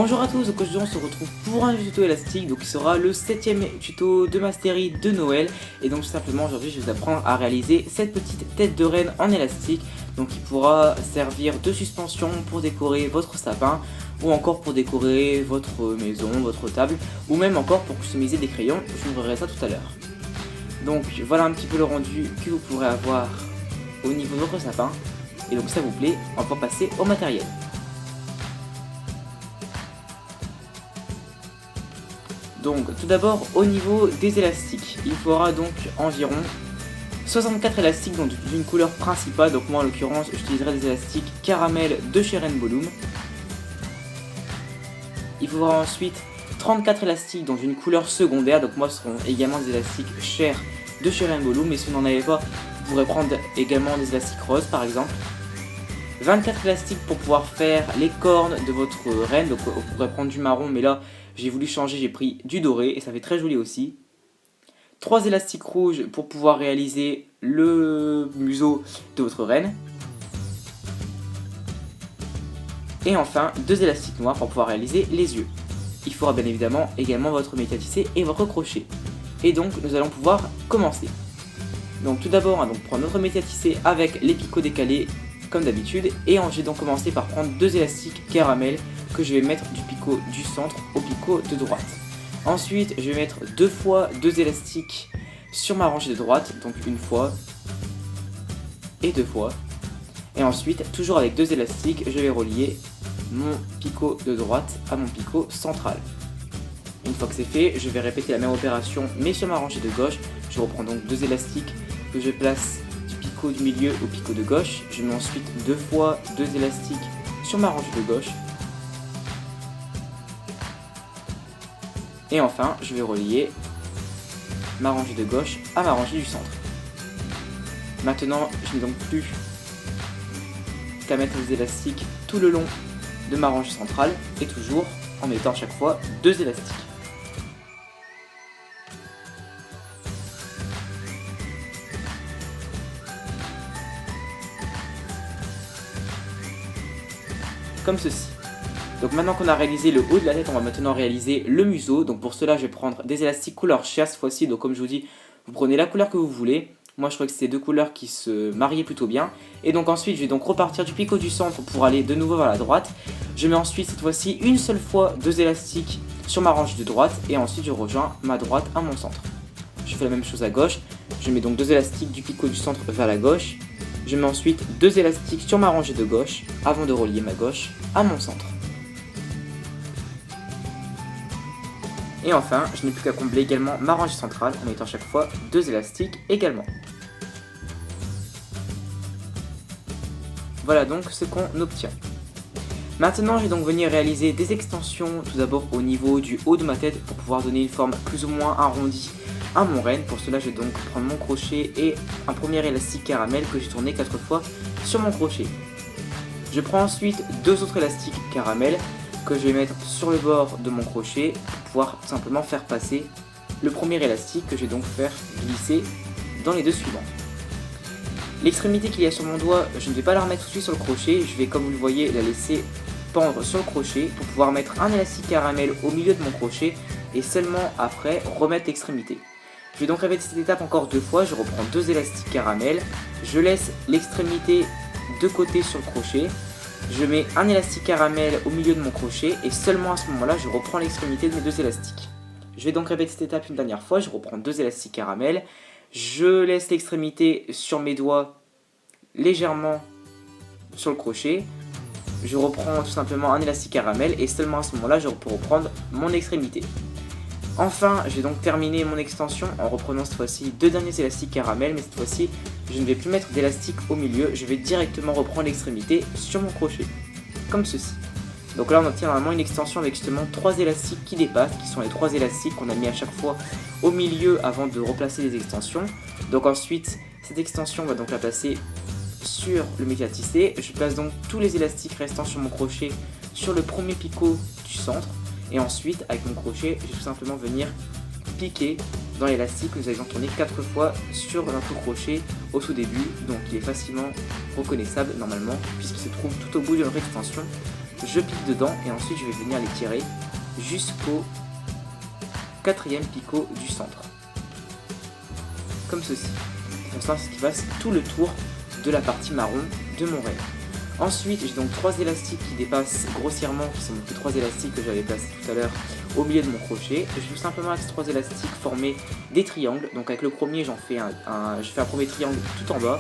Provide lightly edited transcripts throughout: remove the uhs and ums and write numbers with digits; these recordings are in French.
Bonjour à tous, donc aujourd'hui on se retrouve pour un tuto élastique, donc qui sera le 7ème tuto de ma série de Noël. Et donc tout simplement aujourd'hui je vais vous apprendre à réaliser cette petite tête de reine en élastique, donc qui pourra servir de suspension pour décorer votre sapin, ou encore pour décorer votre maison, votre table, ou même encore pour customiser des crayons. Je vous montrerai ça tout à l'heure. Donc voilà un petit peu le rendu que vous pourrez avoir au niveau de votre sapin. Et donc si ça vous plaît, on va passer au matériel. Donc tout d'abord au niveau des élastiques, il faudra donc environ 64 élastiques d'une couleur principale. Donc moi en l'occurrence j'utiliserai des élastiques caramel de chez Rainbow Loom. Il faudra ensuite 34 élastiques dans une couleur secondaire, donc moi ce seront également des élastiques chers de chez Rainbow Loom, mais si vous n'en avez pas, vous pourrez prendre également des élastiques roses par exemple. 24 élastiques pour pouvoir faire les cornes de votre reine, donc vous pourrez prendre du marron, mais là j'ai voulu changer, j'ai pris du doré et ça fait très joli aussi. 3 élastiques rouges pour pouvoir réaliser le museau de votre reine. Et enfin 2 élastiques noirs pour pouvoir réaliser les yeux. Il faudra bien évidemment également votre métier à tisser et votre crochet. Et donc nous allons pouvoir commencer. Donc tout d'abord on va donc prendre notre métier à tisser avec les picots décalés comme d'habitude, et je vais donc commencer par prendre 2 élastiques caramel que je vais mettre du picot du centre au picot de droite. Ensuite je vais mettre 2 fois 2 élastiques sur ma rangée de droite, donc une fois et 2 fois. Et ensuite, toujours avec 2 élastiques, je vais relier mon picot de droite à mon picot central. Une fois que c'est fait, je vais répéter la même opération mais sur ma rangée de gauche. Je reprends donc 2 élastiques que je place du picot du milieu au picot de gauche. Je mets ensuite 2 fois 2 élastiques sur ma rangée de gauche. Et enfin, je vais relier ma rangée de gauche à ma rangée du centre. Maintenant, je n'ai donc plus qu'à mettre les élastiques tout le long de ma rangée centrale et toujours en mettant à chaque fois 2 élastiques. Comme ceci. Donc maintenant qu'on a réalisé le haut de la tête, on va maintenant réaliser le museau. Donc pour cela je vais prendre des élastiques couleur chair cette fois-ci. Donc comme je vous dis, vous prenez la couleur que vous voulez. Moi je trouvais que c'était 2 couleurs qui se mariaient plutôt bien. Et donc ensuite je vais donc repartir du picot du centre pour aller de nouveau vers la droite. Je mets ensuite cette fois-ci une seule fois 2 élastiques sur ma rangée de droite. Et ensuite je rejoins ma droite à mon centre. Je fais la même chose à gauche. Je mets donc 2 élastiques du picot du centre vers la gauche. Je mets ensuite 2 élastiques sur ma rangée de gauche avant de relier ma gauche à mon centre. Et enfin, je n'ai plus qu'à combler également ma rangée centrale en mettant chaque fois 2 élastiques également. Voilà donc ce qu'on obtient. Maintenant, je vais donc venir réaliser des extensions tout d'abord au niveau du haut de ma tête pour pouvoir donner une forme plus ou moins arrondie à mon renne. Pour cela, je vais donc prendre mon crochet et un premier élastique caramel que j'ai tourné 4 fois sur mon crochet. Je prends ensuite 2 autres élastiques caramel que je vais mettre sur le bord de mon crochet pour pouvoir tout simplement faire passer le premier élastique que je vais donc faire glisser dans les 2 suivants. L'extrémité qu'il y a sur mon doigt, je ne vais pas la remettre tout de suite sur le crochet, je vais comme vous le voyez la laisser pendre sur le crochet pour pouvoir mettre un élastique caramel au milieu de mon crochet et seulement après remettre l'extrémité. Je vais donc répéter cette étape encore 2 fois, je reprends 2 élastiques caramel, je laisse l'extrémité de côté sur le crochet, je mets un élastique caramel au milieu de mon crochet et seulement à ce moment-là je reprends l'extrémité de mes 2 élastiques. Je vais donc répéter cette étape une dernière fois, je reprends 2 élastiques caramel, je laisse l'extrémité sur mes doigts légèrement sur le crochet, je reprends tout simplement un élastique caramel et seulement à ce moment-là je peux reprendre mon extrémité. Enfin, je vais donc terminer mon extension en reprenant cette fois-ci 2 derniers élastiques caramel, mais cette fois-ci, je ne vais plus mettre d'élastique au milieu, je vais directement reprendre l'extrémité sur mon crochet, comme ceci. Donc là, on obtient normalement une extension avec justement 3 élastiques qui dépassent, qui sont les 3 élastiques qu'on a mis à chaque fois au milieu avant de replacer les extensions. Donc ensuite, cette extension, on va donc la placer sur le métier à tisser. Je place donc tous les élastiques restants sur mon crochet sur le premier picot du centre. Et ensuite, avec mon crochet, je vais tout simplement venir piquer dans l'élastique que nous avions tourné 4 fois sur notre crochet au tout début. Donc il est facilement reconnaissable normalement puisqu'il se trouve tout au bout de notre extension. je pique dedans et ensuite je vais venir les tirer jusqu'au quatrième picot du centre. Comme ceci. Comme ça, ce qui passe tout le tour de la partie marron de mon rail. Ensuite, j'ai donc 3 élastiques qui dépassent grossièrement, qui sont les 3 élastiques que j'avais placés tout à l'heure au milieu de mon crochet. Je vais tout simplement avec ces 3 élastiques former des triangles. Donc avec le premier, je fais un premier triangle tout en bas.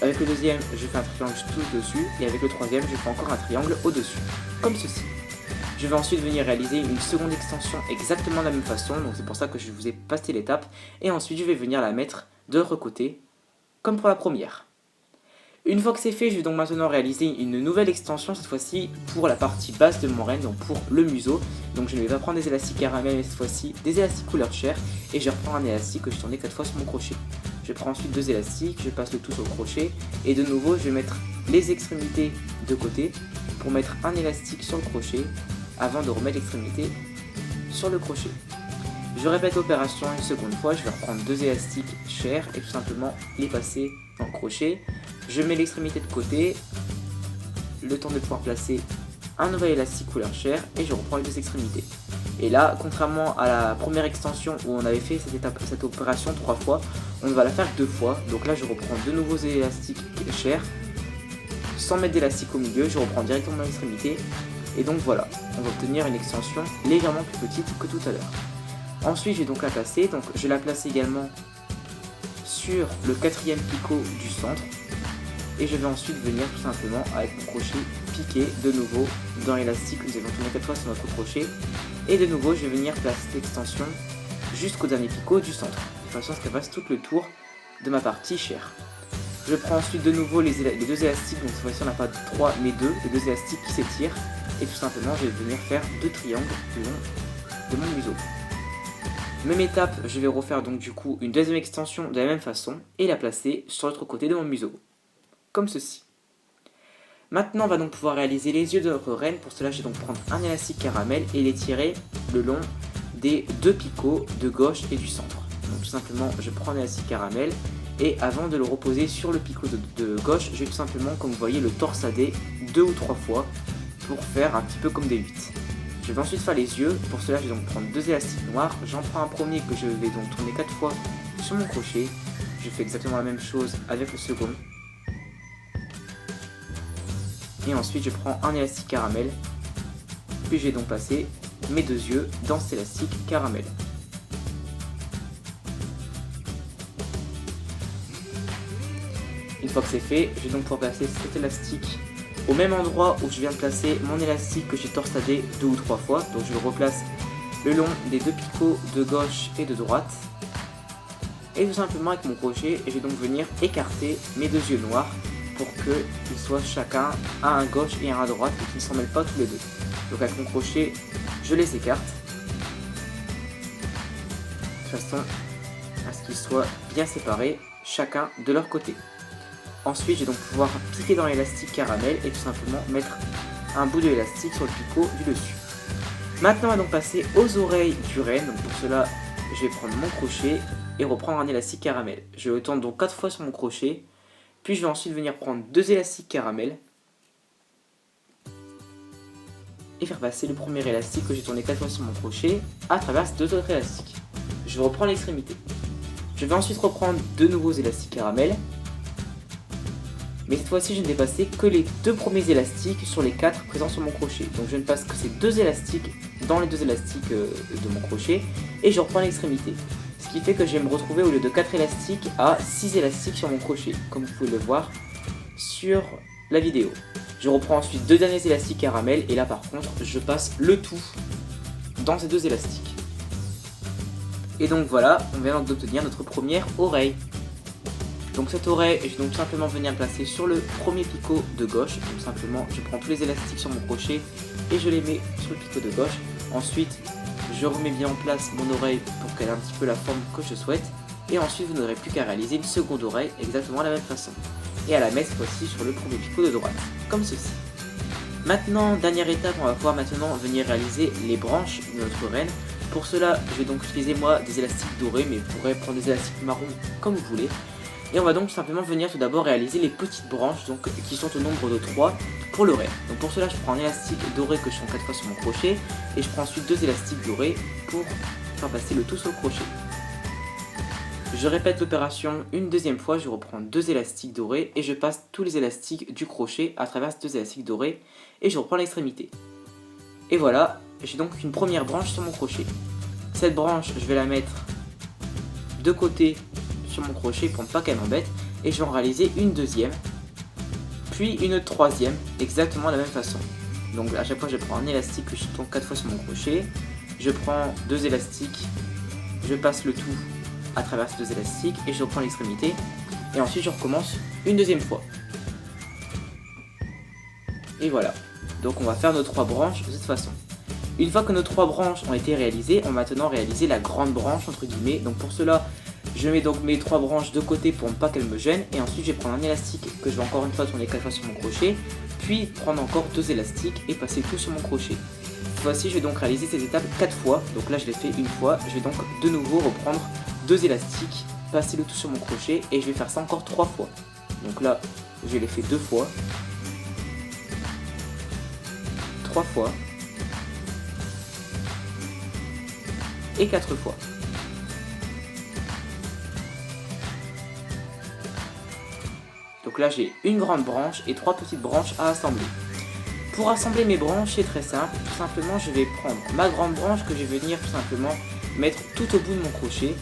Avec le deuxième, je fais un triangle tout dessus. Et avec le troisième, je fais encore un triangle au-dessus. Comme ceci. Je vais ensuite venir réaliser une seconde extension exactement de la même façon. Donc c'est pour ça que je vous ai passé l'étape. Et ensuite, je vais venir la mettre de l'autre côté, comme pour la première. Une fois que c'est fait, je vais donc maintenant réaliser une nouvelle extension, cette fois-ci pour la partie basse de mon renne, donc pour le museau. Donc je ne vais pas prendre des élastiques caramel, mais cette fois-ci des élastiques couleur chair. Et je reprends un élastique que je tournais 4 fois sur mon crochet. Je prends ensuite 2 élastiques, je passe le tout sur le crochet. Et de nouveau, je vais mettre les extrémités de côté pour mettre un élastique sur le crochet avant de remettre l'extrémité sur le crochet. Je répète l'opération une seconde fois, je vais reprendre 2 élastiques chair et tout simplement les passer en crochet. Je mets l'extrémité de côté, le temps de pouvoir placer un nouvel élastique couleur chair et je reprends les 2 extrémités. Et là, contrairement à la première extension où on avait fait cette opération 3 fois, on va la faire 2 fois. Donc là, je reprends de nouveaux élastiques chair, sans mettre d'élastique au milieu, je reprends directement l'extrémité. Et donc voilà, on va obtenir une extension légèrement plus petite que tout à l'heure. Ensuite, je vais donc la placer, donc je la place également sur le quatrième picot du centre. Et je vais ensuite venir tout simplement avec mon crochet piquer de nouveau dans l'élastique que nous avons tourné 4 fois sur notre crochet. Et de nouveau, je vais venir placer l'extension jusqu'au dernier picot du centre, de façon à ce qu'elle fasse tout le tour de ma partie chair. Je prends ensuite de nouveau les 2 élastiques, donc cette fois-ci on n'a pas 3 mais 2, les 2 élastiques qui s'étirent. Et tout simplement, je vais venir faire 2 triangles le long de mon museau. Même étape, je vais refaire donc du coup une deuxième extension de la même façon et la placer sur l'autre côté de mon museau. Comme ceci. Maintenant, on va donc pouvoir réaliser les yeux de notre reine. Pour cela, je vais donc prendre un élastique caramel et les tirer le long des 2 picots de gauche et du centre. Donc tout simplement, je prends un élastique caramel et avant de le reposer sur le picot de gauche, je vais tout simplement, comme vous voyez, le torsader 2 ou 3 fois pour faire un petit peu comme des 8. Je vais ensuite faire les yeux. Pour cela, je vais donc prendre 2 élastiques noirs. J'en prends un premier que je vais donc tourner 4 fois sur mon crochet. Je fais exactement la même chose avec le second. Et ensuite, je prends un élastique caramel. Puis, je vais donc passer mes 2 yeux dans cet élastique caramel. Une fois que c'est fait, je vais donc pouvoir placer cet élastique au même endroit où je viens de placer mon élastique que j'ai torsadé 2 ou 3 fois. Donc je le replace le long des 2 picots de gauche et de droite. Et tout simplement avec mon crochet, je vais donc venir écarter mes 2 yeux noirs pour qu'ils soient chacun un à gauche et un à droite et qu'ils ne s'en mêlent pas tous les deux. Donc avec mon crochet, je les écarte de façon à ce qu'ils soient bien séparés, chacun de leur côté. Ensuite, je vais donc pouvoir piquer dans l'élastique caramel et tout simplement mettre un bout de l'élastique sur le picot du dessus. Maintenant, on va donc passer aux oreilles du renne. Donc pour cela, je vais prendre mon crochet et reprendre un élastique caramel. Je le tourne donc 4 fois sur mon crochet. Puis je vais ensuite venir prendre 2 élastiques caramel et faire passer le premier élastique que j'ai tourné 4 fois sur mon crochet à travers ces 2 autres élastiques. Je reprends l'extrémité. Je vais ensuite reprendre 2 nouveaux élastiques caramel. Mais cette fois-ci, je ne vais passer que les 2 premiers élastiques sur les 4 présents sur mon crochet. Donc je ne passe que ces 2 élastiques dans les 2 élastiques de mon crochet et je reprends l'extrémité. Ce qui fait que je vais me retrouver au lieu de 4 élastiques à 6 élastiques sur mon crochet, comme vous pouvez le voir sur la vidéo. Je reprends ensuite 2 derniers élastiques caramel et là par contre, je passe le tout dans ces 2 élastiques. Et donc voilà, on vient d'obtenir notre première oreille. Donc cette oreille, je vais donc simplement venir la placer sur le premier picot de gauche. Donc simplement, je prends tous les élastiques sur mon crochet et je les mets sur le picot de gauche. Ensuite, je remets bien en place mon oreille pour qu'elle ait un petit peu la forme que je souhaite. Et ensuite, vous n'aurez plus qu'à réaliser une seconde oreille exactement de la même façon. Et à la mettre cette fois-ci sur le premier picot de droite, comme ceci. Maintenant, dernière étape, on va pouvoir maintenant venir réaliser les branches de notre renne. Pour cela, je vais donc utiliser moi des élastiques dorés, mais vous pourrez prendre des élastiques marrons comme vous voulez. Et on va donc tout simplement venir tout d'abord réaliser les petites branches donc, qui sont au nombre de 3 pour le reste. Donc pour cela je prends un élastique doré que je fais 4 fois sur mon crochet et je prends ensuite 2 élastiques dorés pour faire passer le tout sur le crochet. Je répète l'opération une deuxième fois, je reprends 2 élastiques dorés et je passe tous les élastiques du crochet à travers ces 2 élastiques dorés et je reprends l'extrémité. Et voilà, j'ai donc une première branche sur mon crochet. Cette branche, je vais la mettre de côté sur mon crochet pour ne pas qu'elle m'embête et je vais en réaliser une deuxième, puis une troisième, exactement de la même façon. Donc à chaque fois, je prends un élastique que je tourne 4 fois sur mon crochet, je prends 2 élastiques, je passe le tout à travers ces 2 élastiques et je reprends l'extrémité et ensuite je recommence une deuxième fois. Et voilà, donc on va faire nos 3 branches de cette façon. Une fois que nos 3 branches ont été réalisées, on va maintenant réaliser la grande branche entre guillemets. Donc pour cela, je mets donc mes 3 branches de côté pour ne pas qu'elles me gênent et ensuite je vais prendre un élastique que je vais encore une fois tourner 4 fois sur mon crochet, puis prendre encore 2 élastiques et passer tout sur mon crochet. Cette fois-ci, je vais donc réaliser ces étapes 4 fois. Donc là, je l'ai fait une fois. Je vais donc de nouveau reprendre 2 élastiques, passer le tout sur mon crochet et je vais faire ça encore 3 fois. Donc là, je l'ai fait 2 fois, 3 fois et 4 fois. Donc là, j'ai une grande branche et 3 petites branches à assembler. Pour assembler mes branches, c'est très simple. Tout simplement, je vais prendre ma grande branche que je vais venir tout simplement mettre tout au bout de mon crochet,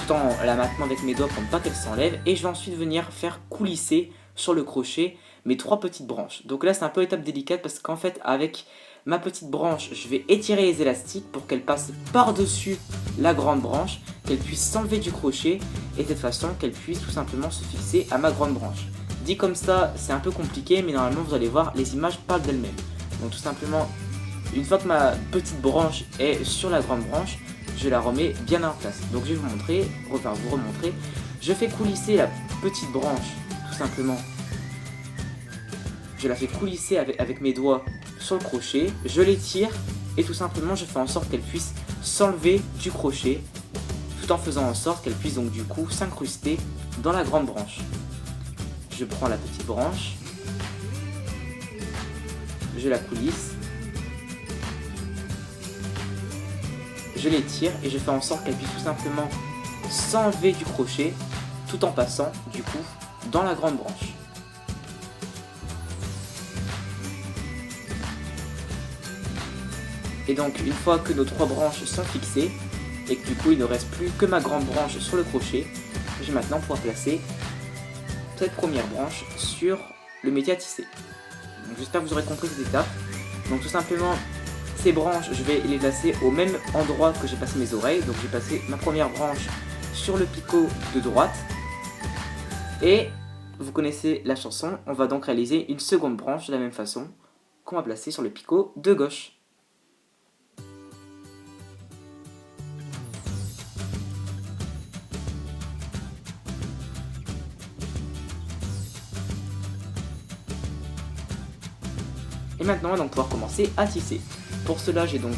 tout en la maintenant avec mes doigts pour ne pas qu'elle s'enlève. Et je vais ensuite venir faire coulisser sur le crochet mes 3 petites branches. Donc là, c'est un peu étape délicate parce qu'en fait, avec ma petite branche, je vais étirer les élastiques pour qu'elle passe par-dessus la grande branche, qu'elle puisse s'enlever du crochet et de cette façon qu'elle puisse tout simplement se fixer à ma grande branche. Dit comme ça, c'est un peu compliqué, mais normalement vous allez voir, les images parlent d'elles-mêmes. Donc tout simplement, une fois que ma petite branche est sur la grande branche, je la remets bien en place. Donc je vais vous montrer, vous remontrer. Je fais coulisser la petite branche, tout simplement. Je la fais coulisser avec mes doigts sur le crochet, je l'étire et tout simplement je fais en sorte qu'elle puisse s'enlever du crochet, tout en faisant en sorte qu'elle puisse donc du coup s'incruster dans la grande branche. Je prends la petite branche, je la coulisse, je l'étire et je fais en sorte qu'elle puisse tout simplement s'enlever du crochet tout en passant du coup dans la grande branche. Et donc une fois que nos 3 branches sont fixées et que du coup il ne reste plus que ma grande branche sur le crochet, je vais maintenant pouvoir placer cette première branche sur le métier à tisser. J'espère que vous aurez compris cette étape. Donc tout simplement, ces branches, je vais les placer au même endroit que j'ai passé mes oreilles. Donc j'ai passé ma première branche sur le picot de droite. Et vous connaissez la chanson, on va donc réaliser une seconde branche de la même façon qu'on va placer sur le picot de gauche. Et maintenant, on va donc pouvoir commencer à tisser. Pour cela, j'ai donc,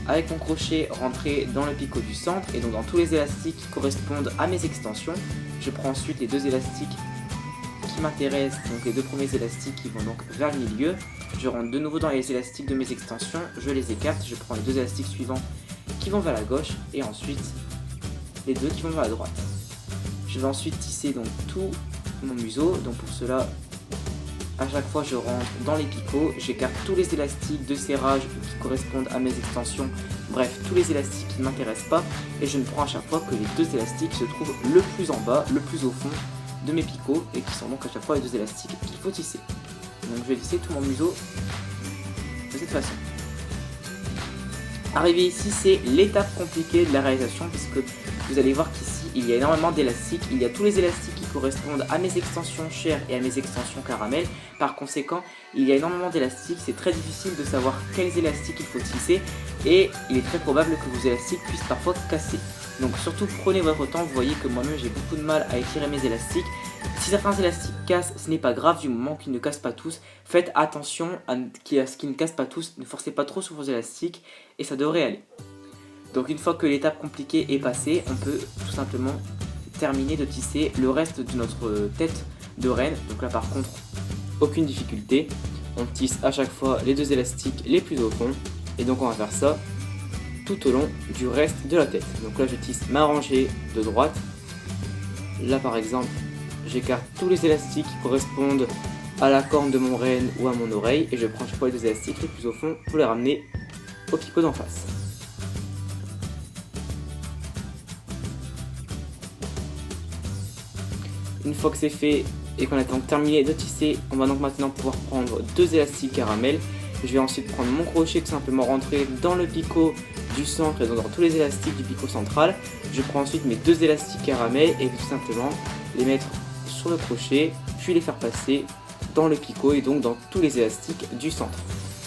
avec mon crochet, rentré dans le picot du centre et donc dans tous les élastiques qui correspondent à mes extensions. Je prends ensuite les 2 élastiques qui m'intéressent, donc les 2 premiers élastiques qui vont donc vers le milieu. Je rentre de nouveau dans les élastiques de mes extensions, je les écarte, je prends les 2 élastiques suivants qui vont vers la gauche et ensuite les 2 qui vont vers la droite. Je vais ensuite tisser donc tout mon museau, donc pour cela, à chaque fois je rentre dans les picots, j'écarte tous les élastiques de serrage qui correspondent à mes extensions, bref tous les élastiques qui ne m'intéressent pas et je ne prends à chaque fois que les 2 élastiques se trouvent le plus en bas, le plus au fond de mes picots et qui sont donc à chaque fois les 2 élastiques qu'il faut tisser. Donc je vais tisser tout mon museau de cette façon. Arrivé ici, c'est l'étape compliquée de la réalisation puisque vous allez voir qu'ici il y a énormément d'élastiques, il y a tous les élastiques qui correspondent à mes extensions chair et à mes extensions caramel. Par conséquent, il y a énormément d'élastiques, c'est très difficile de savoir quels élastiques il faut tisser et il est très probable que vos élastiques puissent parfois casser. Donc surtout prenez votre temps, vous voyez que moi-même j'ai beaucoup de mal à étirer mes élastiques. Si certains élastiques cassent, ce n'est pas grave du moment qu'ils ne cassent pas tous. Faites attention à ce qu'ils ne cassent pas tous, ne forcez pas trop sur vos élastiques et ça devrait aller. Donc une fois que l'étape compliquée est passée, on peut tout simplement terminé de tisser le reste de notre tête de reine. Donc là par contre, aucune difficulté. On tisse à chaque fois les 2 élastiques les plus au fond. Et donc on va faire ça tout au long du reste de la tête. Donc là je tisse ma rangée de droite. Là par exemple, j'écarte tous les élastiques qui correspondent à la corne de mon renne ou à mon oreille. Et je prends chaque fois les 2 élastiques les plus au fond pour les ramener au picot d'en face. Une fois que c'est fait et qu'on a donc terminé de tisser, on va donc maintenant pouvoir prendre 2 élastiques caramel. Je vais ensuite prendre mon crochet, tout simplement rentrer dans le picot du centre et donc dans tous les élastiques du picot central. Je prends ensuite mes 2 élastiques caramel et tout simplement les mettre sur le crochet, puis les faire passer dans le picot et donc dans tous les élastiques du centre.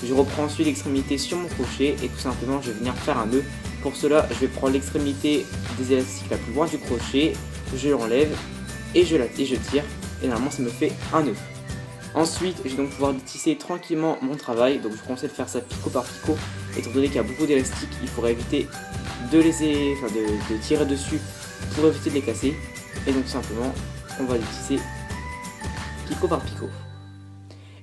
Je reprends ensuite l'extrémité sur mon crochet et tout simplement je vais venir faire un nœud. Pour cela, je vais prendre l'extrémité des élastiques la plus loin du crochet, je l'enlève et je tire et normalement ça me fait un nœud. Ensuite, je vais donc pouvoir tisser tranquillement mon travail. Donc je conseille de faire ça picot par picot. Étant donné qu'il y a beaucoup d'élastiques, il faudra éviter de tirer dessus pour éviter de les casser. Et donc simplement, on va les tisser picot par picot.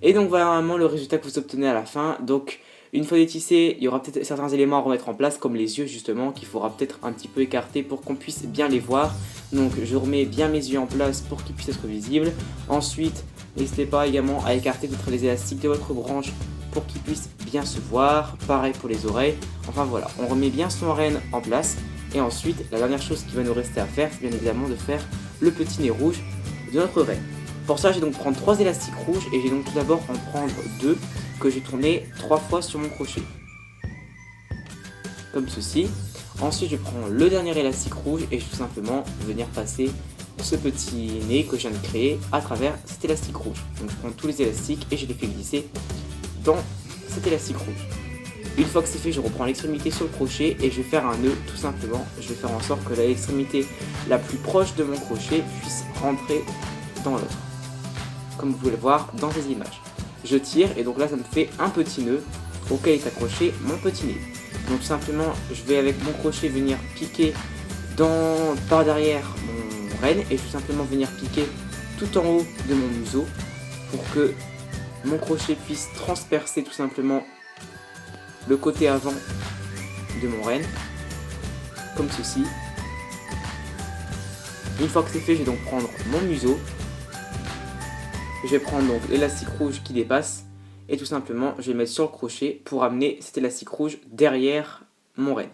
Et donc voilà normalement le résultat que vous obtenez à la fin. Donc une fois détissé, il y aura peut-être certains éléments à remettre en place, comme les yeux justement, qu'il faudra peut-être un petit peu écarter pour qu'on puisse bien les voir. Donc je remets bien mes yeux en place pour qu'ils puissent être visibles. Ensuite, n'hésitez pas également à écarter peut-être les élastiques de votre branche pour qu'ils puissent bien se voir. Pareil pour les oreilles. Enfin voilà, on remet bien son renne en place. Et ensuite, la dernière chose qui va nous rester à faire, c'est bien évidemment de faire le petit nez rouge de notre renne. Pour ça, je vais donc prendre 3 élastiques rouges et je vais donc tout d'abord en prendre 2 que j'ai tourné 3 fois sur mon crochet. Comme ceci. Ensuite, je prends le dernier élastique rouge et je vais tout simplement venir passer ce petit nez que je viens de créer à travers cet élastique rouge. Donc je prends tous les élastiques et je les fais glisser dans cet élastique rouge. Une fois que c'est fait, je reprends l'extrémité sur le crochet et je vais faire un nœud tout simplement. Je vais faire en sorte que l'extrémité la plus proche de mon crochet puisse rentrer dans l'autre. Comme vous pouvez le voir dans ces images. Je tire et donc là ça me fait un petit nœud auquel est accroché mon petit nez. Donc tout simplement je vais avec mon crochet venir piquer par derrière mon renne et je vais tout simplement venir piquer tout en haut de mon museau pour que mon crochet puisse transpercer tout simplement le côté avant de mon renne comme ceci. Une fois que c'est fait, je vais donc prendre mon museau. Je vais prendre donc l'élastique rouge qui dépasse et tout simplement je vais le mettre sur le crochet pour amener cet élastique rouge derrière mon renne.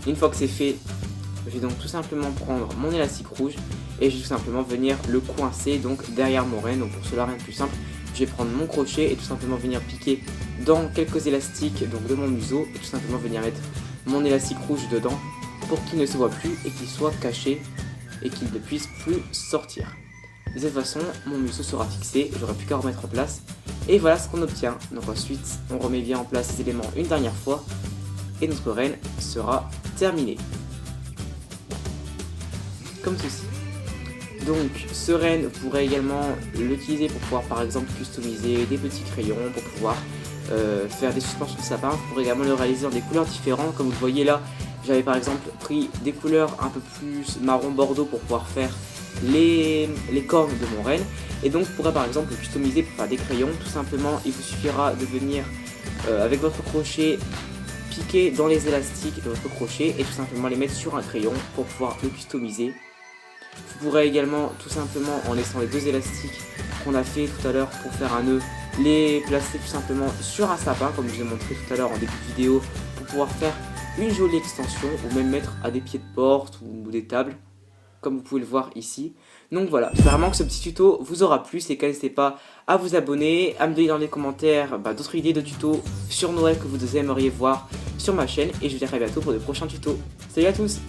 Une fois que c'est fait, je vais donc tout simplement prendre mon élastique rouge et je vais tout simplement venir le coincer donc derrière mon renne. Donc pour cela, rien de plus simple, je vais prendre mon crochet et tout simplement venir piquer dans quelques élastiques donc de mon museau et tout simplement venir mettre mon élastique rouge dedans pour qu'il ne se voit plus et qu'il soit caché et qu'il ne puisse plus sortir. De cette façon, mon museau sera fixé, j'aurai plus qu'à remettre en place et voilà ce qu'on obtient. Donc ensuite, on remet bien en place ces éléments une dernière fois et notre renne sera terminée. Comme ceci. Donc ce renne, vous pourrez également l'utiliser pour pouvoir par exemple customiser des petits crayons, pour pouvoir faire des suspensions de sapin. Vous pourrez également le réaliser dans des couleurs différentes. Comme vous le voyez là, j'avais par exemple pris des couleurs un peu plus marron bordeaux pour pouvoir faire les cornes de mon renne. Et donc vous pourrez par exemple le customiser pour faire des crayons. Tout simplement, il vous suffira de venir avec votre crochet piquer dans les élastiques de votre crochet et tout simplement les mettre sur un crayon pour pouvoir le customiser. Vous pourrez également tout simplement en laissant les 2 élastiques qu'on a fait tout à l'heure pour faire un nœud, les placer tout simplement sur un sapin comme je vous ai montré tout à l'heure en début de vidéo pour pouvoir faire une jolie extension ou même mettre à des pieds de porte ou des tables comme vous pouvez le voir ici. Donc voilà, j'espère vraiment que ce petit tuto vous aura plu, et n'hésitez pas à vous abonner, à me donner dans les commentaires d'autres idées de tutos sur Noël que vous aimeriez voir sur ma chaîne et je vous dis à très bientôt pour de prochains tutos. Salut à tous!